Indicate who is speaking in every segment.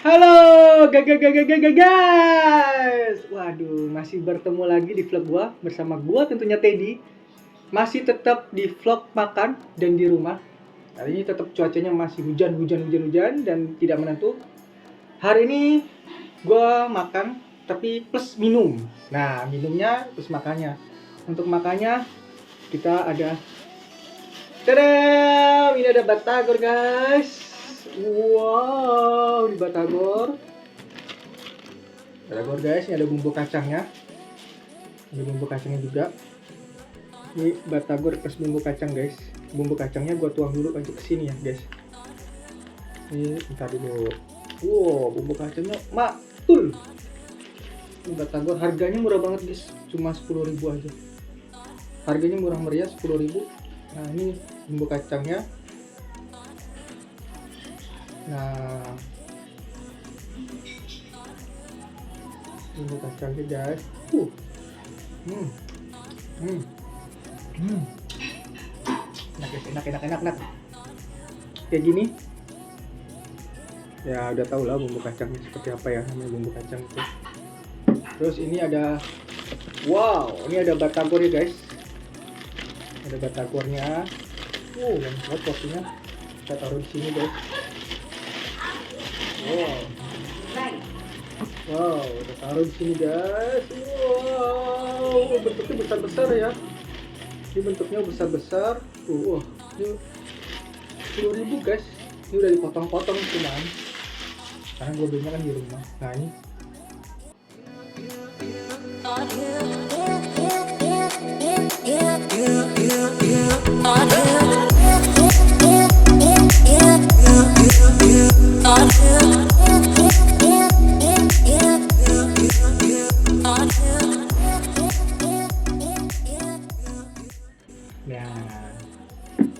Speaker 1: Halo guys. Waduh, masih bertemu lagi di vlog gua bersama gua tentunya Teddy. Masih tetap di vlog makan dan di rumah. Hari ini tetap cuacanya masih hujan dan tidak menentu. Hari ini gua makan tapi plus minum. Nah, minumnya plus makannya. Untuk makannya kita ada tadam! Ini ada batagor guys. Wow, di batagor. Batagor guys, ini ada bumbu kacangnya. Ada bumbu kacangnya juga. Ini batagor plus bumbu kacang guys. Bumbu kacangnya gua tuang dulu aja ke sini ya guys. Ini bentar dulu. Wow, bumbu kacangnya maktul. Ini batagor harganya murah banget guys, cuma 10.000 aja. Harganya murah meriah 10.000. Nah, ini bumbu kacangnya. Nah, bumbu kacangnya guys. Enak. Kayak gini. Ya udah tau lah bumbu kacangnya seperti apa ya, namanya bumbu kacang itu. Terus ini ada, wow, ini ada batagornya guys. Ada batagornya. Yang buat porsinya kita taruh di sini guys. Wow, udah taruh di sini guys. Wow, bentuknya besar-besar ya. Ini bentuknya besar-besar. Ini 10.000 guys. Ini udah dipotong-potong cuman. Karena gue belinya kan di rumah. Nah ini.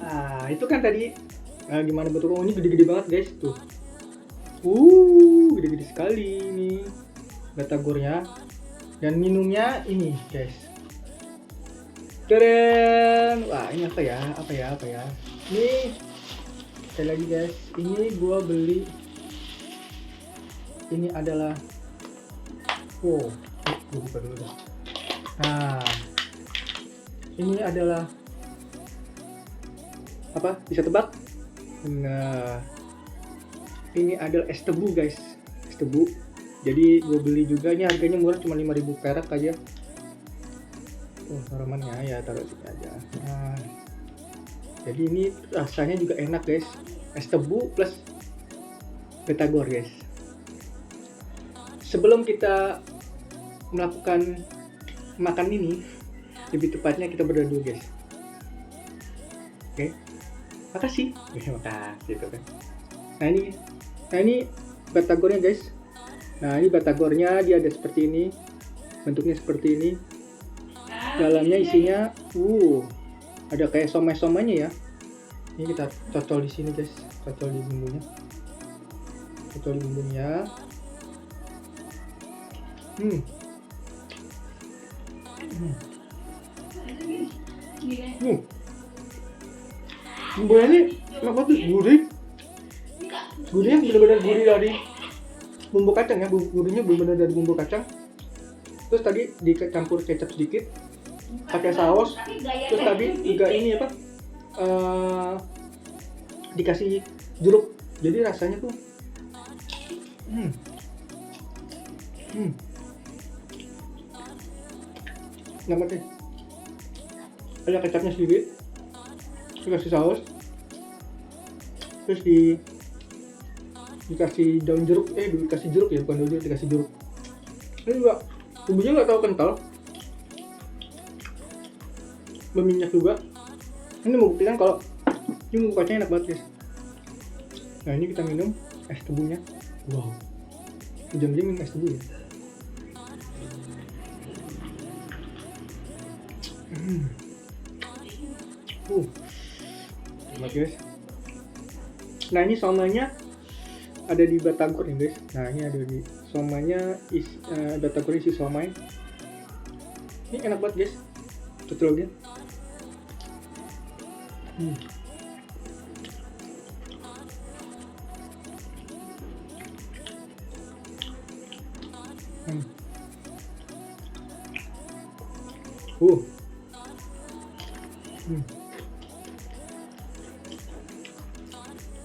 Speaker 1: Nah, itu kan tadi gimana bentuknya? Ini gede-gede banget guys tuh. Gede-gede sekali nih batagornya. Dan minumnya ini guys. Keren. Wah, ini apa ya? Ini sekali lagi guys, ini gua beli. Ini adalah gua buka dulu dah. Nah, ini adalah apa? Bisa tebak? Nah, ini adalah es tebu guys, es tebu. Jadi gue beli juga, ini harganya murah, cuma 5.000 perak aja. Tanamannya ya taruh sini aja. Nah, jadi ini rasanya juga enak guys, es tebu plus batagor guys. Sebelum kita melakukan makan ini, lebih tepatnya kita berdoa dulu guys. Oke. Makasih. Makasih tuh kan. Nah ini batagornya guys. Nah ini batagornya, dia ada seperti ini, bentuknya seperti ini. Dalamnya isinya, ada kayak somai-somainya ya. Ini kita cocol di sini guys, cocol di bumbunya. Bumbunya ini apa tuh? Gurihnya benar-benar gurih dari bumbu kacang ya, gurihnya benar-benar dari bumbu kacang. Terus tadi dicampur kecap sedikit, pakai saus. Terus tadi juga ini apa? Dikasih jeruk. Jadi rasanya tuh, nggak deh. Ada kecapnya sedikit, dikasih saus, terus dikasih daun jeruk, dikasih jeruk ya, bukan daun jeruk, dikasih jeruk. Ini juga bumbunya nggak terlalu kental, berminyak juga. Ini membuktikan kalau ini bumbu kacangnya enak banget guys. Nah ini kita minum es tebunya. Wow, hujan-hujan minum es tebu ya. Coba guys. Nah ini somainya ada di batagor nih guys. Nah ini ada di somainya, batagor isi somai. Ini enak banget guys, cocol. Hmm. Uh. Hmm.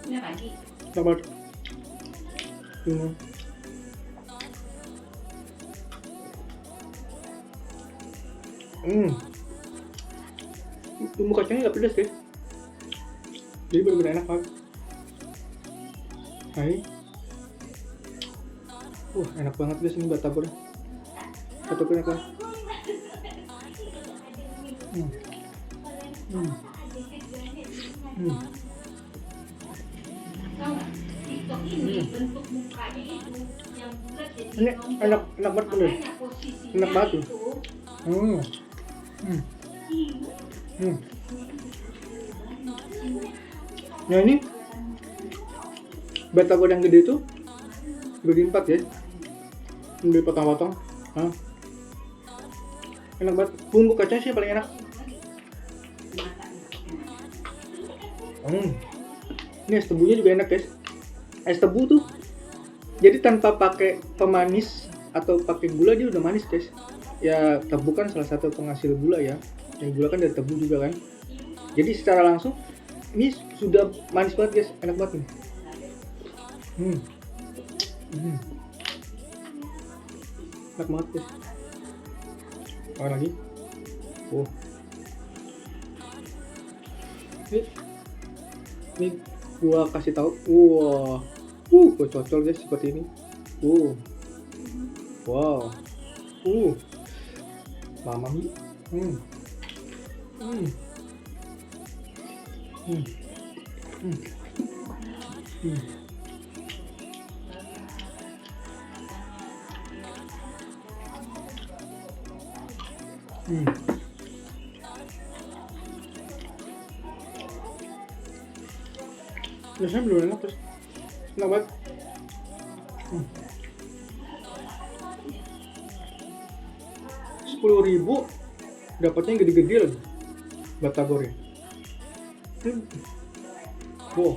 Speaker 2: Enak lagi.
Speaker 1: Sabar. Hmm. Hmm. Bumbu kacangnya nggak pedas guys, jadi benar-benar enak banget. Hai. Enak banget guys ini batagor. Batagor enak banget. Hmm. Hmm. Hmm.
Speaker 2: Tahu nggak? TikTok ini bentuk mukanya itu yang bulat jadi
Speaker 1: Ini enak banget bener.
Speaker 2: makanya posisinya
Speaker 1: Enak banget tuh.
Speaker 2: itu
Speaker 1: Hmm. Hmm. Hmm. Nah ini batagor yang gede itu bagi 4 ya, ambil potong-potong. Enak banget, bumbu kacang sih yang paling enak. Ini es tebunya juga enak guys. Es tebu tuh jadi tanpa pakai pemanis atau pakai gula dia udah manis guys. Ya tebu kan salah satu penghasil gula ya, yang gula kan dari tebu juga kan. Jadi secara langsung ini sudah manis banget guys, enak banget nih. Enak banget guys. Apa lagi? Ini gua kasih tahu. Gua cocol guys seperti ini. Wow. Mama mi. Biasanya belum enak terus. Enak banget. 10.000 dapatnya yang gede-gede lagi batagornya. Wow.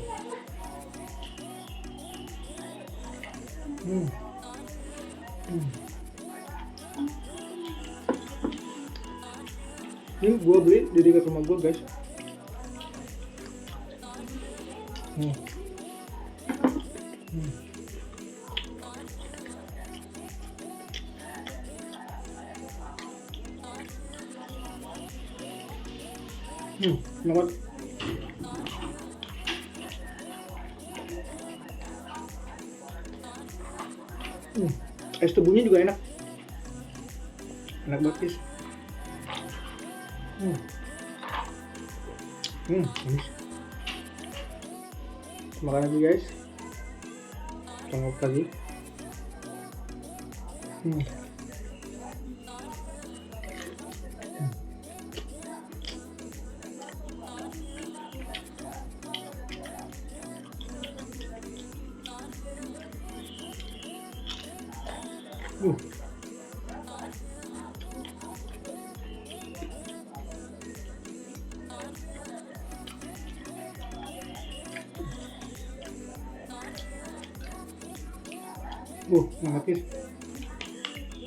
Speaker 1: Ini gua beli di dekat rumah gua guys. Enak banget. Es tebunya juga enak. Enak banget guys. Manis. Makan lagi guys. Tengok lagi. Enak guys.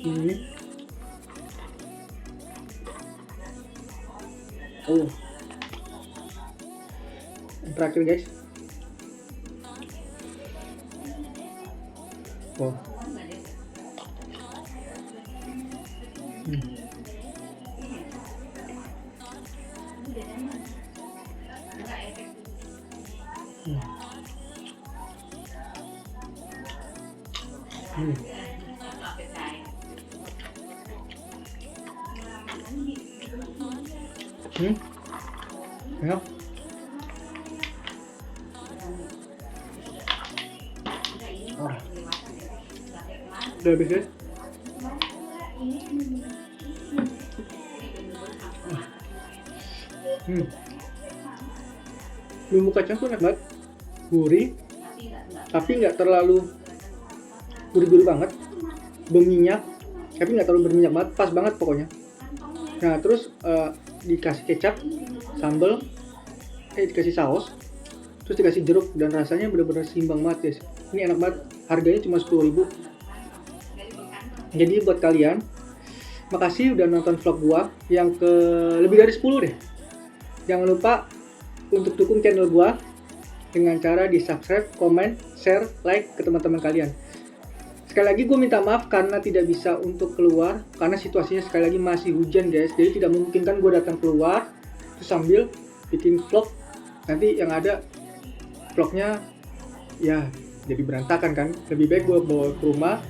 Speaker 1: Ini. Yang terakhir guys. Enak. Udah habis guys. Bumbu kacang tuh enak banget, gurih, tapi nggak terlalu gurih-gurih banget, berminyak, tapi nggak terlalu berminyak banget, pas banget pokoknya. Nah terus dikasih kecap, sambal, dikasih saus, terus dikasih jeruk, dan rasanya benar-benar seimbang banget guys. Ini enak banget, harganya cuma 10.000. Jadi buat kalian, makasih udah nonton vlog gua yang ke lebih dari 10 deh. Jangan lupa untuk dukung channel gua dengan cara di subscribe, comment, share, like ke teman-teman kalian. Sekali lagi gue minta maaf karena tidak bisa untuk keluar karena situasinya sekali lagi masih hujan guys. Jadi tidak memungkinkan gue datang keluar terus sambil bikin vlog. Nanti yang ada vlognya ya jadi berantakan kan. Lebih baik gue bawa ke rumah,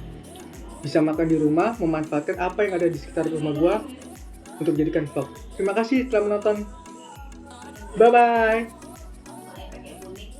Speaker 1: bisa makan di rumah, memanfaatkan apa yang ada di sekitar rumah gue untuk jadikan vlog. Terima kasih telah menonton. Bye bye.
Speaker 2: Pakai bonek.